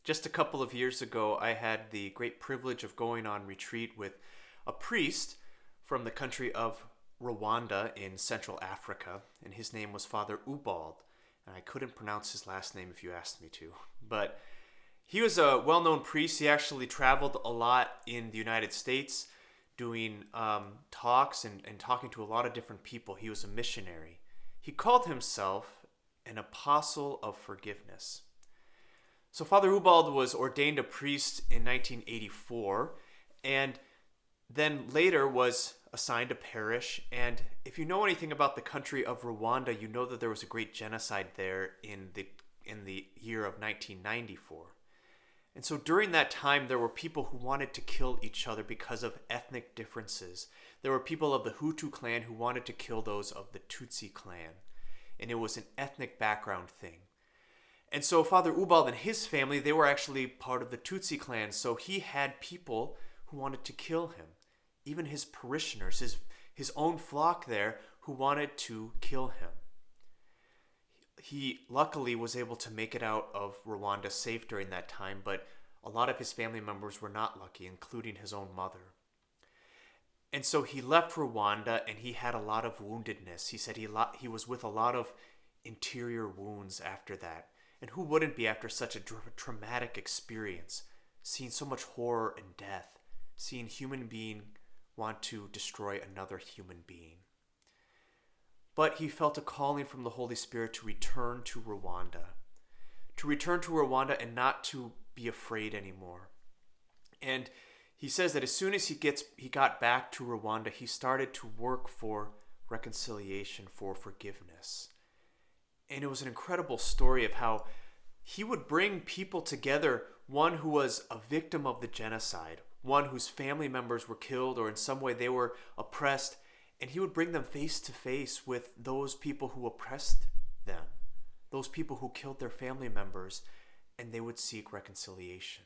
Just a couple of years ago, I had the great privilege of going on retreat with a priest from the country of Rwanda in Central Africa, and his name was Father Ubald. And I couldn't pronounce his last name if you asked me to. But he was a well known priest. He actually traveled a lot in the United States doing talks and talking to a lot of different people. He was a missionary. He called himself an apostle of forgiveness. So Father Ubald was ordained a priest in 1984 and then later was assigned a parish. And if you know anything about the country of Rwanda, you know that there was a great genocide there in the year of 1994. And so during that time, there were people who wanted to kill each other because of ethnic differences. There were people of the Hutu clan who wanted to kill those of the Tutsi clan. And it was an ethnic background thing. And so Father Ubald and his family, they were actually part of the Tutsi clan. So he had people who wanted to kill him. Even his parishioners, his own flock there, who wanted to kill him. He luckily was able to make it out of Rwanda safe during that time, but a lot of his family members were not lucky, including his own mother. And so he left Rwanda and he had a lot of woundedness. He said he was with a lot of interior wounds after that. And who wouldn't be after such a traumatic experience, seeing so much horror and death, seeing human being want to destroy another human being. But he felt a calling from the Holy Spirit to return to Rwanda and not to be afraid anymore. And he says that as soon as he got back to Rwanda, he started to work for reconciliation, for forgiveness. And it was an incredible story of how he would bring people together, one who was a victim of the genocide, one whose family members were killed or in some way they were oppressed, and he would bring them face to face with those people who oppressed them, those people who killed their family members, and they would seek reconciliation.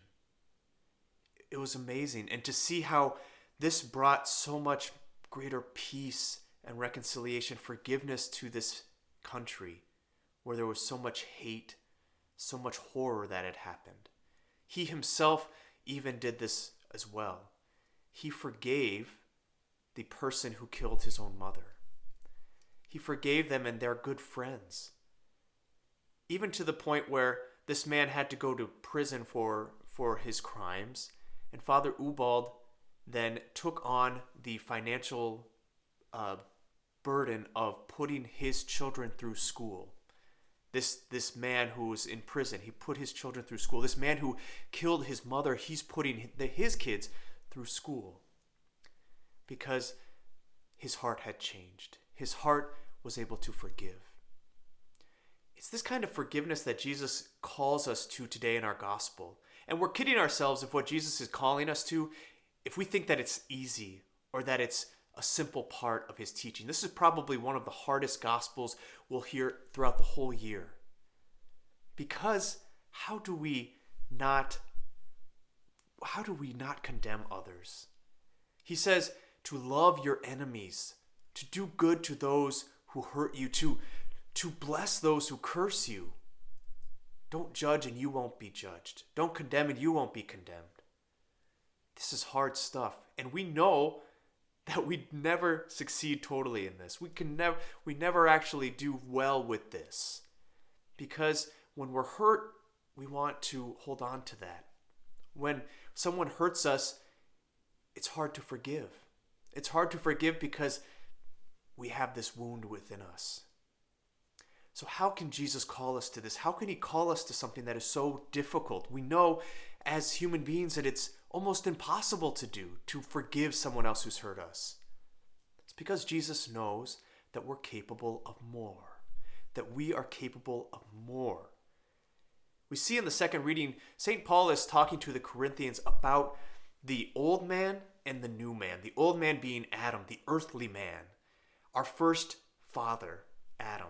It was amazing. And to see how this brought so much greater peace and reconciliation, forgiveness to this country where there was so much hate, so much horror that had happened. He himself even did this as well. He forgave the person who killed his own mother. He forgave them and they're good friends. Even to the point where this man had to go to prison for his crimes. And Father Ubald then took on the financial burden of putting his children through school. This man who was in prison, he put his children through school. This man who killed his mother, he's putting his kids through school. Because his heart had changed. His heart was able to forgive. It's this kind of forgiveness that Jesus calls us to today in our gospel. And we're kidding ourselves if what Jesus is calling us to, if we think that it's easy or that it's a simple part of his teaching. This is probably one of the hardest gospels we'll hear throughout the whole year. Because how do we not condemn others? He says to love your enemies, to do good to those who hurt you, to bless those who curse you. Don't judge and you won't be judged. Don't condemn and you won't be condemned. This is hard stuff. And we know that we never succeed totally in this. We never actually do well with this. Because when we're hurt, we want to hold on to that. When someone hurts us, it's hard to forgive. It's hard to forgive because we have this wound within us. So how can Jesus call us to this? How can he call us to something that is so difficult? We know as human beings that it's almost impossible to do, to forgive someone else who's hurt us. It's because Jesus knows that we're capable of more, that we are capable of more. We see in the second reading, St. Paul is talking to the Corinthians about the old man and the new man. The old man being Adam, the earthly man, our first father, Adam,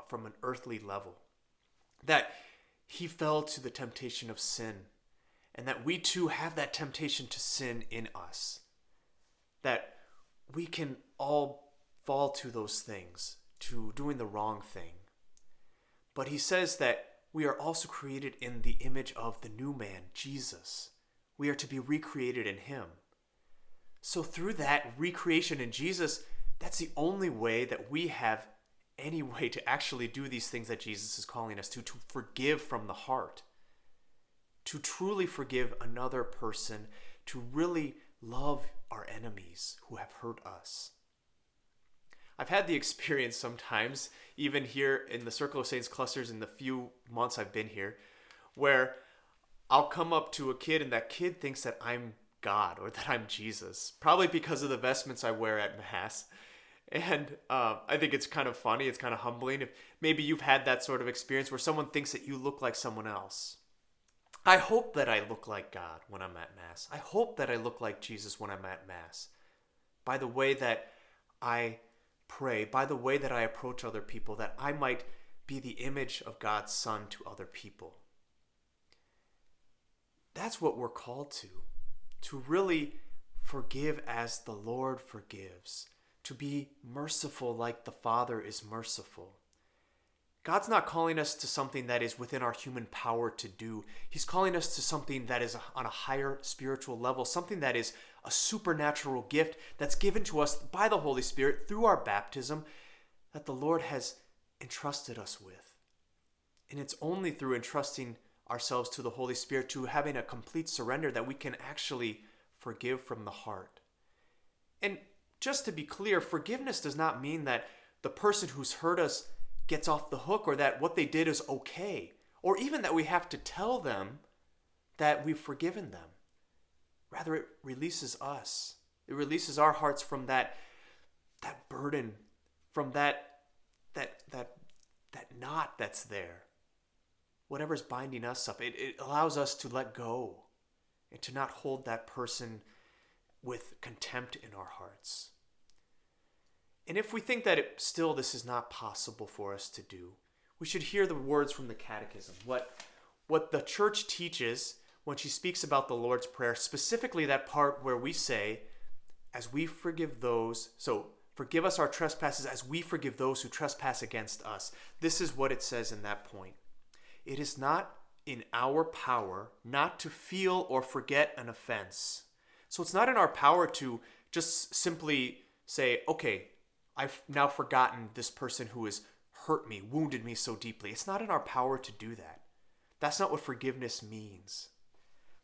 from an earthly level. That he fell to the temptation of sin, and that we too have that temptation to sin in us. That we can all fall to those things, to doing the wrong thing. But he says that we are also created in the image of the new man, Jesus. We are to be recreated in him. So through that recreation in Jesus, that's the only way that we have any way to actually do these things that Jesus is calling us to forgive from the heart, to truly forgive another person, to really love our enemies who have hurt us. I've had the experience sometimes, even here in the Circle of Saints clusters in the few months I've been here, where I'll come up to a kid and that kid thinks that I'm God or that I'm Jesus, probably because of the vestments I wear at Mass. And I think it's kind of funny, it's kind of humbling. If maybe you've had that sort of experience where someone thinks that you look like someone else. I hope that I look like God when I'm at Mass. I hope that I look like Jesus when I'm at Mass. By the way that I pray, by the way that I approach other people, that I might be the image of God's Son to other people. That's what we're called to really forgive as the Lord forgives, to be merciful like the Father is merciful. God's not calling us to something that is within our human power to do. He's calling us to something that is on a higher spiritual level, something that is a supernatural gift that's given to us by the Holy Spirit through our baptism that the Lord has entrusted us with. And it's only through entrusting ourselves to the Holy Spirit, to having a complete surrender, that we can actually forgive from the heart. And just to be clear, forgiveness does not mean that the person who's hurt us gets off the hook, or that what they did is okay, or even that we have to tell them that we've forgiven them. Rather, it releases us. It releases our hearts from that burden, from that knot that's there. Whatever's binding us up, it allows us to let go and to not hold that person with contempt in our hearts. And if we think that still this is not possible for us to do, we should hear the words from the Catechism. What the Church teaches when she speaks about the Lord's Prayer, specifically that part where we say, as we forgive those, so forgive us our trespasses as we forgive those who trespass against us. This is what it says in that point. It is not in our power not to feel or forget an offense. So it's not in our power to just simply say, okay, I've now forgotten this person who has hurt me, wounded me so deeply. It's not in our power to do that. That's not what forgiveness means.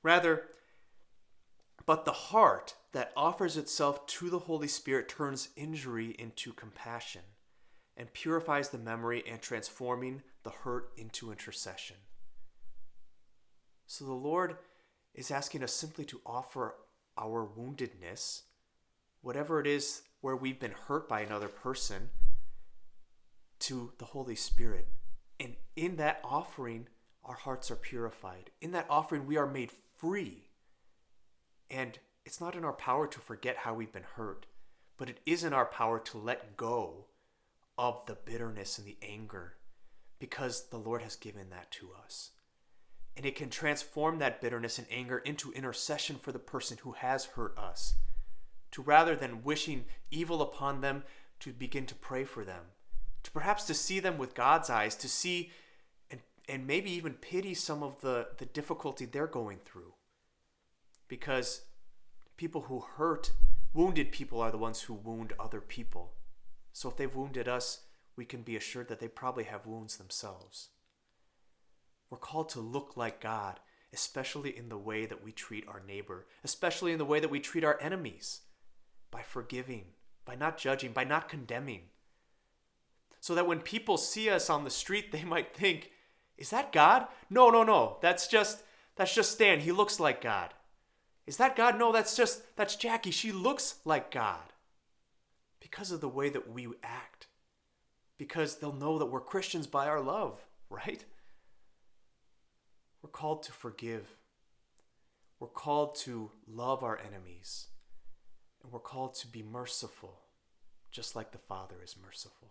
Rather, but the heart that offers itself to the Holy Spirit turns injury into compassion and purifies the memory and transforming the hurt into intercession. So the Lord is asking us simply to offer our woundedness, whatever it is where we've been hurt by another person, to the Holy Spirit. And in that offering, our hearts are purified. In that offering, we are made free. And it's not in our power to forget how we've been hurt, but it is in our power to let go of the bitterness and the anger, because the Lord has given that to us. And it can transform that bitterness and anger into intercession for the person who has hurt us, to rather than wishing evil upon them, to begin to pray for them, to perhaps to see them with God's eyes, to see and maybe even pity some of the difficulty they're going through. Because people who hurt, wounded people are the ones who wound other people. So if they've wounded us, we can be assured that they probably have wounds themselves. We're called to look like God, especially in the way that we treat our neighbor, especially in the way that we treat our enemies, by forgiving, by not judging, by not condemning. So that when people see us on the street, they might think, is that God? No. That's just Stan. He looks like God. Is that God? No, that's Jackie. She looks like God. Because of the way that we act. Because they'll know that we're Christians by our love, right? We're called to forgive. We're called to love our enemies. And we're called to be merciful, just like the Father is merciful.